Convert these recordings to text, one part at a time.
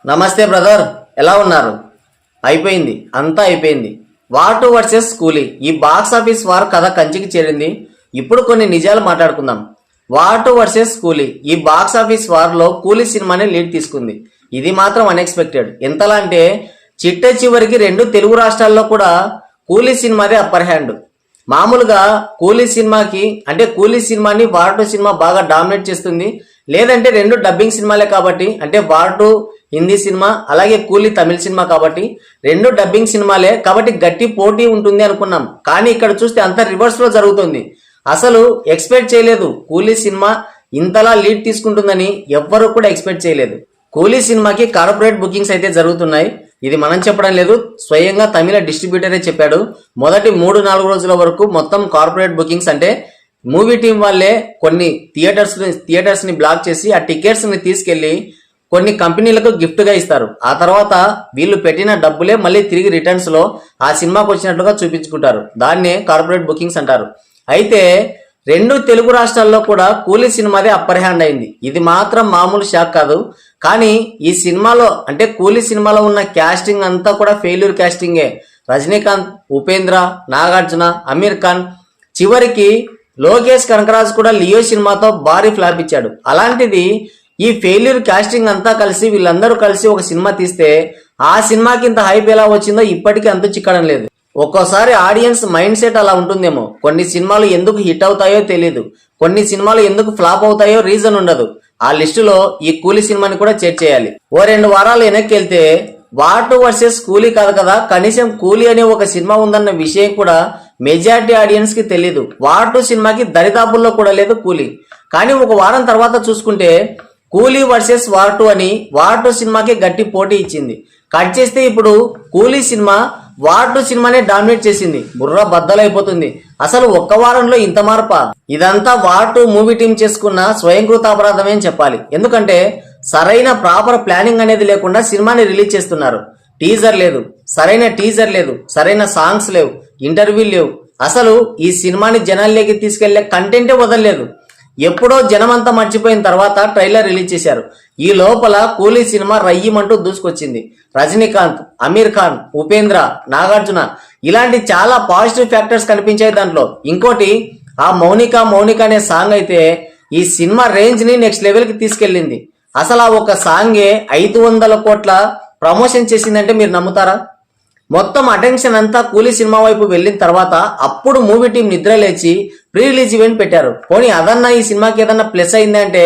నమస్తే బ్రదర్, ఎలా ఉన్నారు? అయిపోయింది, అంతా అయిపోయింది. వార్ 2 వర్సెస్ కూలీ ఈ బాక్స్ ఆఫీస్ వార్ కథ కంచికి చేరింది. ఇప్పుడు కొన్ని నిజాలు మాట్లాడుకుందాం. వార్ 2 వర్సెస్ కూలీ ఈ బాక్స్ ఆఫీస్ వార్ లో కూలీ సినిమానే లీడ్ తీసుకుంది. ఇది మాత్రం అన్ఎక్స్పెక్టెడ్. ఎంతలా అంటే చిట్ట చివరికి 2 తెలుగు రాష్ట్రాల్లో కూడా కూలీ సినిమాదే అప్పర్ హ్యాండ్. మామూలుగా కూలీ సినిమాకి అంటే కూలీ సినిమాని వార్ 2 సినిమా బాగా డామినేట్ చేస్తుంది. లేదంటే 2 డబ్బింగ్ సినిమాలే కాబట్టి, అంటే వార్ 2 హిందీ సినిమా అలాగే కూలీ తమిళ సినిమా కాబట్టి 2 డబ్బింగ్ సినిమాలే కాబట్టి గట్టి పోటీ ఉంటుంది అనుకున్నాం. కానీ ఇక్కడ చూస్తే అంత రివర్స్ లో జరుగుతుంది. అసలు ఎక్స్పెక్ట్ చేయలేదు కూలీ సినిమా ఇంతలా లీడ్ తీసుకుంటుందని. ఎవ్వరూ కూడా ఎక్స్పెక్ట్ చేయలేదు. కూలీ సినిమాకి కార్పొరేట్ బుకింగ్స్ అయితే జరుగుతున్నాయి. ఇది మనం చెప్పడం లేదు, స్వయంగా తమిళ డిస్ట్రిబ్యూటరే చెప్పాడు. మొదటి 3-4 రోజుల వరకు మొత్తం కార్పొరేట్ బుకింగ్స్ అంటే మూవీ టీం వాళ్ళే కొన్ని థియేటర్స్ ని బ్లాక్ చేసి ఆ టికెట్స్ ని తీసుకెళ్లి కొన్ని కంపెనీలకు గిఫ్ట్ గా ఇస్తారు. ఆ తర్వాత వీళ్ళు పెట్టిన డబ్బులే మళ్ళీ తిరిగి రిటర్న్స్ లో ఆ సినిమాకి వచ్చినట్లుగా చూపించుకుంటారు. దాన్నే కార్పొరేట్ బుకింగ్స్ అంటారు. అయితే 2 తెలుగు రాష్ట్రాల్లో కూడా కూలీ సినిమాదే అప్పర్ హ్యాండ్ అయింది. ఇది మాత్రం మామూలు షాక్ కాదు. కానీ ఈ సినిమాలో అంటే కూలీ సినిమాలో ఉన్న క్యాస్టింగ్ అంతా కూడా ఫెయిల్యూర్ క్యాస్టింగే. రజనీకాంత్, ఉపేంద్ర, నాగార్జున, అమీర్ ఖాన్, చివరికి లోకేష్ కనకరాజ్ కూడా లియో సినిమాతో భారీ ఫ్లాప్ ఇచ్చాడు. అలాంటిది ఈ ఫెయిల్యూర్ కాస్టింగ్ అంతా కలిసి వీళ్ళందరూ కలిసి ఒక సినిమా తీస్తే ఆ సినిమాకి ఇంత హైప్ ఎలా వచ్చిందో ఇప్పటికీ అంతు చిక్కడం లేదు. ఒక్కోసారి ఆడియన్స్ మైండ్ సెట్ అలా ఉంటుందేమో. కొన్ని సినిమాలు ఎందుకు హిట్ అవుతాయో తెలియదు, కొన్ని సినిమాలు ఎందుకు ఫ్లాప్ అవుతాయో రీజన్ ఉండదు. ఆ లిస్టులో ఈ కూలీ సినిమాని కూడా చేర్చేయాలి. ఓ 2 వారాలు వెనక్కి వెళ్తే వార్ 2 వర్సెస్ కూలీ కాదు కదా, కనీసం కూలీ అనే ఒక సినిమా ఉందన్న విషయం కూడా మెజారిటీ ఆడియన్స్ కి తెలీదు. వార్ 2 సినిమాకి దరిదాపుల్లో కూడా లేదు కూలీ. కానీ ఒక వారం తర్వాత చూసుకుంటే కూలీ వర్సెస్ వార్ 2 అని వార్ 2 సినిమాకి గట్టి పోటీ ఇచ్చింది. కట్ చేస్తే ఇప్పుడు కూలీ సినిమా వార్ 2 సినిమానే డామినేట్ చేసింది. బుర్ర బద్దలైపోతుంది. అసలు ఒక్క వారంలో ఇంత మార్పా? ఇదంతా వార్ 2 మూవీ టీం చేసుకున్న స్వయంకృత అపరాధమే అని చెప్పాలి. ఎందుకంటే సరైన ప్రాపర్ ప్లానింగ్ అనేది లేకుండా సినిమాని రిలీజ్ చేస్తున్నారు. టీజర్ లేదు, సరైన టీజర్ లేదు, సరైన సాంగ్స్ లేవు, ఇంటర్వ్యూలు లేవు. అసలు ఈ సినిమాని జనాల్లోకి తీసుకెళ్లే కంటెంటే వదలలేదు. ఎప్పుడో జనమంతా మర్చిపోయిన తర్వాత ట్రైలర్ రిలీజ్ చేశారు. ఈ లోపల కూలీ సినిమా రయ్యమంటూ దూసుకొచ్చింది. రజనీకాంత్, అమీర్ ఖాన్, ఉపేంద్ర, నాగార్జున ఇలాంటి చాలా పాజిటివ్ ఫ్యాక్టర్స్ కనిపించాయి దాంట్లో. ఇంకోటి ఆ మౌనిక అనే సాంగ్ అయితే ఈ సినిమా రేంజ్ ని నెక్స్ట్ లెవెల్ కి తీసుకెళ్ళింది. అసలు ఆ ఒక సాంగే 500 కోట్ల ప్రమోషన్ చేసిందంటే మీరు నమ్ముతారా? మొత్తం అటెన్షన్ అంతా కూలీ సినిమా వైపు వెళ్ళిన తర్వాత అప్పుడు మూవీ టీం నిద్ర లేచి ప్రీ రిలీజ్ ఈవెంట్ పెట్టారు. పోనీ అదన్నా ఈ సినిమాకి ఏదన్నా ప్లస్ అయిందంటే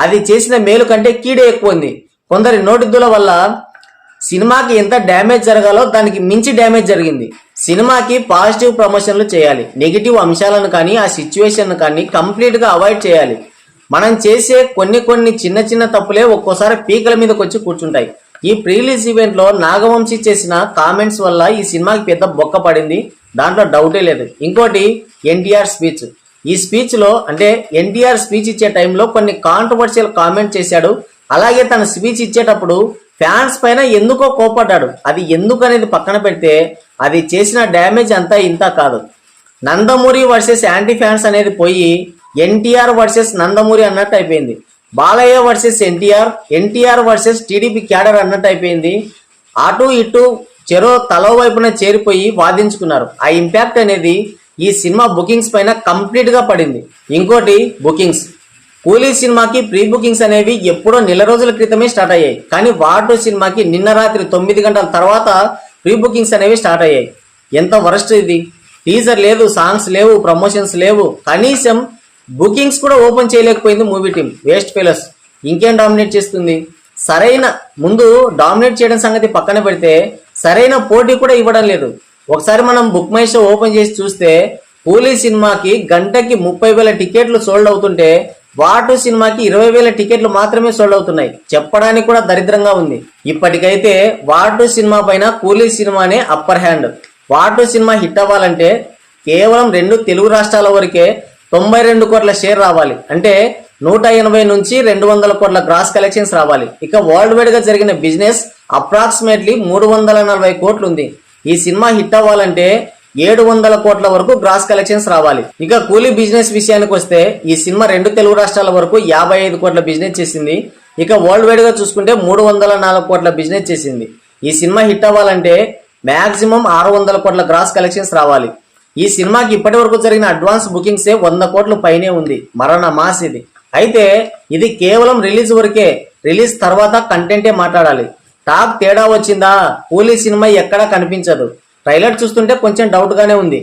అది చేసిన మేలు కంటే కీడే ఎక్కువ ఉంది. కొందరి నోటిద్దుల వల్ల సినిమాకి ఎంత డ్యామేజ్ జరగాలో దానికి మించి డ్యామేజ్ జరిగింది. సినిమాకి పాజిటివ్ ప్రమోషన్లు చేయాలి, నెగిటివ్ అంశాలను కానీ ఆ సిచ్యువేషన్ కానీ కంప్లీట్ గా అవాయిడ్ చేయాలి. మనం చేసే కొన్ని చిన్న తప్పులే ఒక్కోసారి పీకల మీదకి వచ్చి కూర్చుంటాయి. ఈ ప్రీ రిలీజ్ ఈవెంట్ లో నాగవంశీ చేసిన కామెంట్స్ వల్ల ఈ సినిమాకి పెద్ద బొక్క పడింది, దాంట్లో డౌటే లేదు. ఇంకోటి ఎన్టీఆర్ స్పీచ్. ఈ స్పీచ్ లో అంటే ఎన్టీఆర్ స్పీచ్ ఇచ్చే టైంలో కొన్ని కాంట్రవర్షియల్ కామెంట్ చేశాడు. అలాగే తన స్పీచ్ ఇచ్చేటప్పుడు ఫ్యాన్స్ పైన ఎందుకో కోపడ్డాడు. అది ఎందుకు అనేది పక్కన పెడితే అది చేసిన డ్యామేజ్ అంతా ఇంత కాదు. నందమూరి వర్సెస్ యాంటీ ఫ్యాన్స్ అనేది పోయి ఎన్టీఆర్ వర్సెస్ నందమూరి అన్నట్టు అయిపోయింది. Balayya versus NTR versus TDP cadre అన్నట్టు అయిపోయింది. అటు ఇటు చెరో తలో వైపున చేరిపోయి వాదించుకున్నారు. ఆ ఇంపాక్ట్ అనేది ఈ సినిమా బుకింగ్స్ పైన కంప్లీట్ గా పడింది. ఇంకోటి బుకింగ్స్. కూలీ సినిమాకి ప్రీ బుకింగ్స్ అనేవి ఎప్పుడో నెల రోజుల క్రితమే స్టార్ట్ అయ్యాయి. కానీ వార్ 2 సినిమాకి నిన్న రాత్రి 9 గంటల తర్వాత ప్రీ బుకింగ్స్ అనేవి స్టార్ట్ అయ్యాయి. ఎంత వరస్ట్ ఇది! టీజర్ లేదు, సాంగ్స్ లేవు, ప్రమోషన్స్ లేవు, కనీసం బుకింగ్స్ కూడా ఓపెన్ చేయలేకపోయింది మూవీ టీం. Waste fellows. ఇంకేం డామినేట్ చేస్తుంది? సరైన ముందు డామినేట్ చేయడం సంగతి పక్కన పెడితే సరైన పోటీ కూడా ఇవ్వడం లేదు. ఒకసారి మనం బుక్ మై షో ఓపెన్ చేసి చూస్తే కూలీ సినిమాకి గంటకి 30,000 టికెట్లు సోల్డ్ అవుతుంటే వార్ 2 సినిమాకి 20,000 టికెట్లు మాత్రమే సోల్డ్ అవుతున్నాయి. చెప్పడానికి కూడా దరిద్రంగా ఉంది. ఇప్పటికైతే వార్ 2 సినిమా పైన కూలీ సినిమానే upper hand. War 2 cinema hit అవ్వాలంటే కేవలం 2 తెలుగు రాష్ట్రాల వరకే 92 కోట్ల షేర్ రావాలి. అంటే 180 నుంచి 200 కోట్ల గ్రాస్ కలెక్షన్స్ రావాలి. ఇక వరల్డ్ వైడ్ గా జరిగిన బిజినెస్ అప్రాక్సిమేట్లీ 340 కోట్లు ఉంది. ఈ సినిమా హిట్ అవ్వాలంటే 700 కోట్ల వరకు గ్రాస్ కలెక్షన్స్ రావాలి. ఇక కూలీ బిజినెస్ విషయానికి వస్తే ఈ సినిమా 2 తెలుగు రాష్ట్రాల వరకు 55 కోట్ల బిజినెస్ చేసింది. ఇక వరల్డ్ వైడ్ గా చూసుకుంటే 304 కోట్ల బిజినెస్ చేసింది. ఈ సినిమా హిట్ అవ్వాలంటే మాక్సిమం 600 కోట్ల గ్రాస్ కలెక్షన్స్ రావాలి. ఈ సినిమాకి ఇప్పటి వరకు జరిగిన అడ్వాన్స్ బుకింగ్సే 100 కోట్లు పైనే ఉంది. మరణ మాస్ ఇది. అయితే ఇది కేవలం రిలీజ్ వరకే. రిలీజ్ తర్వాత కంటెంటే మాట్లాడాలి. టాక్ తేడా వచ్చిందా? కూలీ సినిమా ఎక్కడా కనిపించదు. ట్రైలర్ చూస్తుంటే కొంచెం డౌట్ గానే ఉంది.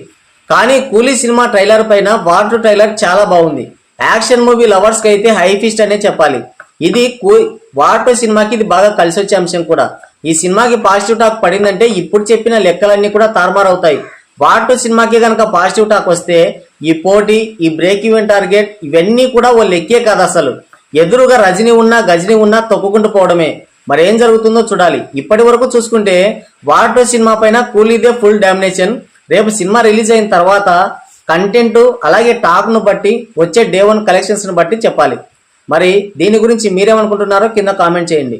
కానీ కూలీ సినిమా ట్రైలర్ పైన వార్ 2 ట్రైలర్ చాలా బాగుంది. యాక్షన్ మూవీ లవర్స్ కి అయితే హై ఫీస్ట్ అనే చెప్పాలి. ఇది వార్ 2 సినిమాకి ఇది బాగా కలిసి వచ్చే అంశం కూడా. ఈ సినిమాకి పాజిటివ్ టాక్ పడిందంటే ఇప్పుడు చెప్పిన లెక్కలన్నీ కూడా తారుమారవుతాయి. వార్ 2 సినిమాకి కనుక పాజిటివ్ టాక్ వస్తే ఈ పోటీ, ఈ బ్రేక్ ఈవెన్ టార్గెట్ ఇవన్నీ కూడా ఓ లెక్కే కాదు అసలు. ఎదురుగా రజనీ ఉన్నా గజనీ ఉన్నా తొక్కుకుంటూ పోవడమే. మరి ఏం జరుగుతుందో చూడాలి. ఇప్పటి వరకు చూసుకుంటే వార్ 2 సినిమా పైన కూలీదే ఫుల్ డామినేషన్. రేపు సినిమా రిలీజ్ అయిన తర్వాత కంటెంట్ అలాగే టాక్ ను బట్టి వచ్చే డే 1 కలెక్షన్స్ ను బట్టి చెప్పాలి. మరి దీని గురించి మీరేమనుకుంటున్నారో కింద కామెంట్ చేయండి.